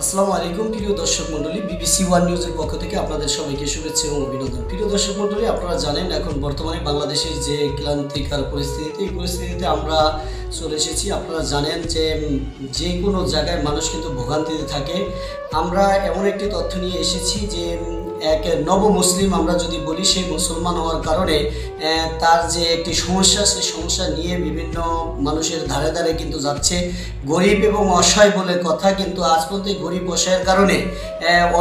আসসালামু আলাইকুম প্রিয় দর্শক মণ্ডলী, বিবিসি ওয়ান নিউজের পক্ষ থেকে আপনাদের সবাইকে শুভেচ্ছা এবং অভিনন্দন। প্রিয় দর্শক মণ্ডলী, আপনারা জানেন এখন বর্তমানে বাংলাদেশের যে ক্লান্তিকর পরিস্থিতিতে এই পরিস্থিতিতে আমরা চলে এসেছি। আপনারা জানেন যে কোনো জায়গায় মানুষ কিন্তু ভোগান্তিতে থাকে। আমরা এমন একটি তথ্য নিয়ে এসেছি যে এক নব মুসলিম আমরা যদি বলি, সেই মুসলমান হওয়ার কারণে তার যে একটি সমস্যা, সেই সমস্যা নিয়ে বিভিন্ন মানুষের ধারে ধারে কিন্তু যাচ্ছে। গরিব এবং অসহায় বলে কথা, কিন্তু আজ পর্যন্ত গরিব অসহায়ের কারণে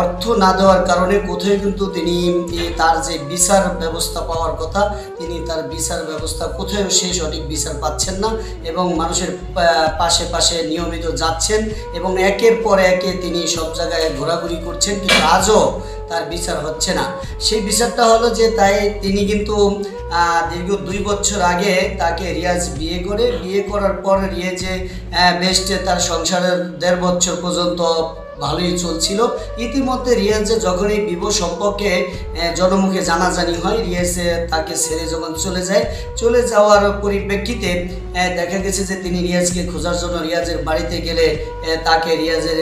অর্থ না দেওয়ার কারণে কোথায় কিন্তু তিনি তার যে বিচার ব্যবস্থা পাওয়ার কথা, তিনি তার বিচার ব্যবস্থা কোথায় সে সঠিক বিচার পাচ্ছেন না এবং মানুষের পাশে পাশে নিয়মিত যাচ্ছেন এবং একের পর একে তিনি সব জায়গায় ঘোরাঘুরি করছেন, কিন্তু আজও তার বিচার হচ্ছে না। সেই বিচারটা হলো যে তিনি কিন্তু দীর্ঘ 2 বছর আগে তাকে রিয়াজ বিয়ে করার পর রিয়াজে বেশ তার সংসারের 1.5 বছর পর্যন্ত ভালোই চলছিল। ইতিমধ্যে রিয়াজে যখন এই বিবাহ সম্পর্কে জনমুখে জানাজানি হয়, রিয়াজে তাকে ছেড়ে যখন চলে যাওয়ার পরিপ্রেক্ষিতে দেখা গেছে যে তিনি রিয়াজকে খোঁজার জন্য রিয়াজের বাড়িতে গেলে তাকে রিয়াজের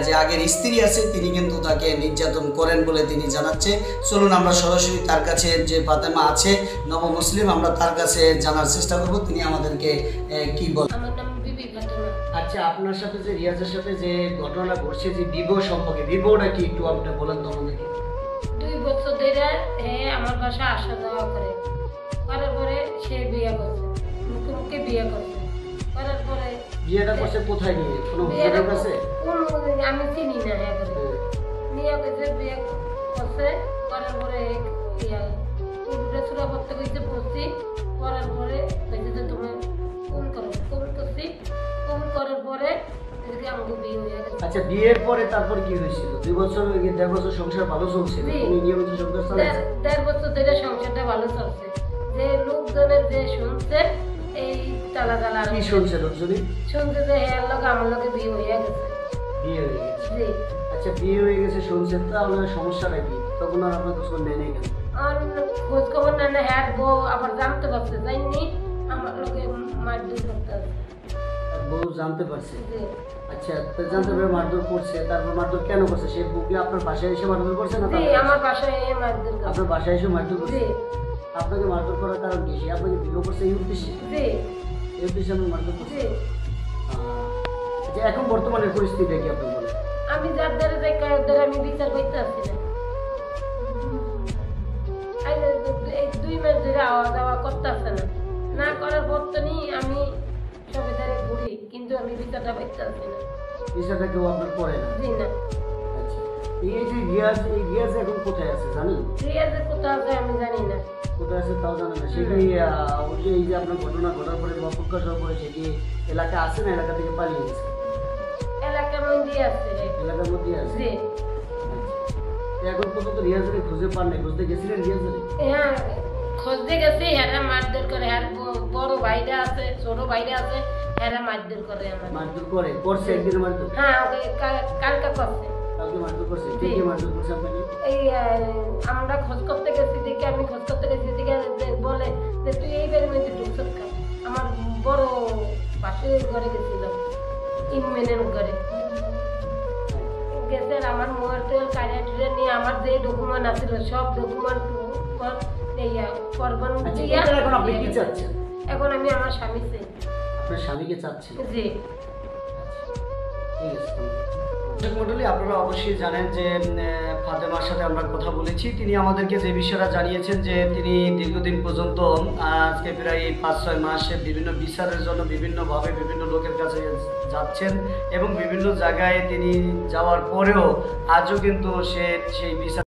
যে আগের স্ত্রী আছে তিনি কিন্তু তাকে নির্যাতন করেন বলে তিনি জানাচ্ছে। চলুন আমরা সরাসরি তার কাছে, যে ফাতেমা আছে নব মুসলিম, আমরা তার কাছে জানার চেষ্টা করব তিনি আমাদেরকে কি বলেন। আমার নাম বিবি ফাতেমা। আচ্ছা, আপনার সাথে যে রিয়াজের সাথে যে ঘটনা ঘটছে, যে বিবাহ সম্পর্কে, বিবাহটা কি একটু আপনি বলেন তো আমাদেরকে। 2 বছর ধরে আমার বাসা আসা যাওয়া করে, করার পরে সে বিয়ে করছে, মুখে বিয়ে করছে, করার পরে বিয়েটা করছে কোথায় নিয়ে? কোনো হুজুরের কাছে? আমি চিনি না। নিয়ে গেছে, বিয়ে করছে, করার পরে চূড়া করতে গেছে, বসছি, করার পরে যে তুমি ফোন করো, ফোন করছি, ফোন করার পরে আমাকে বিয়ে হয়ে গেছে। আচ্ছা, বিয়ের পরে তারপর কি হয়েছিল? 2 বছর 1.5 বছর সংসার ভালো চলছিল, তুমি নিয়মিত সংসার চালাচ্ছ? 1.5 বছর ধরে সংসারটা ভালো চলছে। যে লোকজনের যে শুনছে এই তালা কি শুনছে লোকজনই? শুনছে যে এর লোক আমার লোকে বিয়ে হয়ে গেছে। বিয়ে হয়ে গেছে? জি। আচ্ছা, বিয়ে হয়ে গেছে শুনছেন, তাহলে সমস্যাটা কি? তখন আর আপনার খোঁজ নেই কেন? খোঁজ খবর না হ্যাঁ বউ আবার জানতে পারছে, জানি আমার লোকে মারধর করতে আছে। বউ জানতে পারছে? আচ্ছা, জানতে পারে মারধর করছে, তারপর মারধর কেন করছে? সে বউ কি আপনার বাসায় এসে মারধর করছে না? আমার বাসায় মারধর করছে। আপনার বাসায় এসে মারধর করছে? আপনাকে মারধর করার কারণ কি? সে আপনাকে বিয়ে করছে এই উদ্দেশ্যে? এই উদ্দেশ্যে আপনি মারধর করছে? আচ্ছা, এখন বর্তমানে পরিস্থিতিটা কি আপনি বলেন? আমি যার দ্বারা যাই কার দ্বারা আমি বিচার করতে আসছি না। এই 2 মাস ধরে আওয়া যাওয়া করতে আসছে না করার বর্তমানে আমি সবে দ্বারে ঘুরি, কিন্তু আমি বিচারটা করতে আসছি না। বিচারটা কেউ আপনার করে না? জি না। আচ্ছা, এই যে রিয়াজ এখন কোথায় আছে জানেন? রিয়াজে কোথায় আছে আমি জানি না। কোথায় আছে তাও জানেন না? সে কি এই যে আপনার ঘটনা ঘটার পরে বা প্রকাশ হওয়ার পরে সে কি এলাকা আছে না এলাকা থেকে পালিয়ে গেছে? এলাকার মধ্যে আছে। এলাকার মধ্যে আছে? জি। এখন পর্যন্ত রিয়াজকে খুঁজে পান নাই? খুঁজতে গেছিলেন রিয়াজকে? হ্যাঁ, খুঁজতে গেছি, হ্যাঁ মারধর করে। হ্যাঁ বড় ভাইরা আছে, ছোট ভাইরা আছে, হ্যাঁ মারধর করে। আমার মারধর করে? করছে একদিন মারধর? হ্যাঁ, কালকে করছে। কালকে মারধর করছে? কে কে মারধর করছে আপনাকে? এই আমরা খোঁজ করতে গেছি দেখে, আমি খোঁজ করতে গেছি দেখে বলে যে তুই এই বাড়ির মধ্যে ঢুকছত কেন? আমার বড় পাশের ঘরে গেছিল, ইনমেনের ঘরে গেছে। আমার মোবাইল টোবাইল কারিয়া নিয়ে আমার যে ডকুমেন্ট আছিল সব ডকুমেন্ট এখন আপনি কি চাচ্ছেন? এখন আমি আমার স্বামী চাই। আপনার স্বামীকে চাচ্ছেন? জি। ঠিক আছে। মন্ডলী, আপনারা অবশ্যই জানেন যে ফাতেমার সাথে আমরা কথা বলেছি। তিনি আমাদেরকে যে বিষয়টা জানিয়েছেন যে তিনি দীর্ঘদিন পর্যন্ত, আজকে প্রায় 5-6 মাসে বিভিন্ন বিচারের জন্য বিভিন্নভাবে বিভিন্ন লোকের কাছে যাচ্ছেন এবং বিভিন্ন জায়গায় তিনি যাওয়ার পরেও আজও কিন্তু সেই বিচার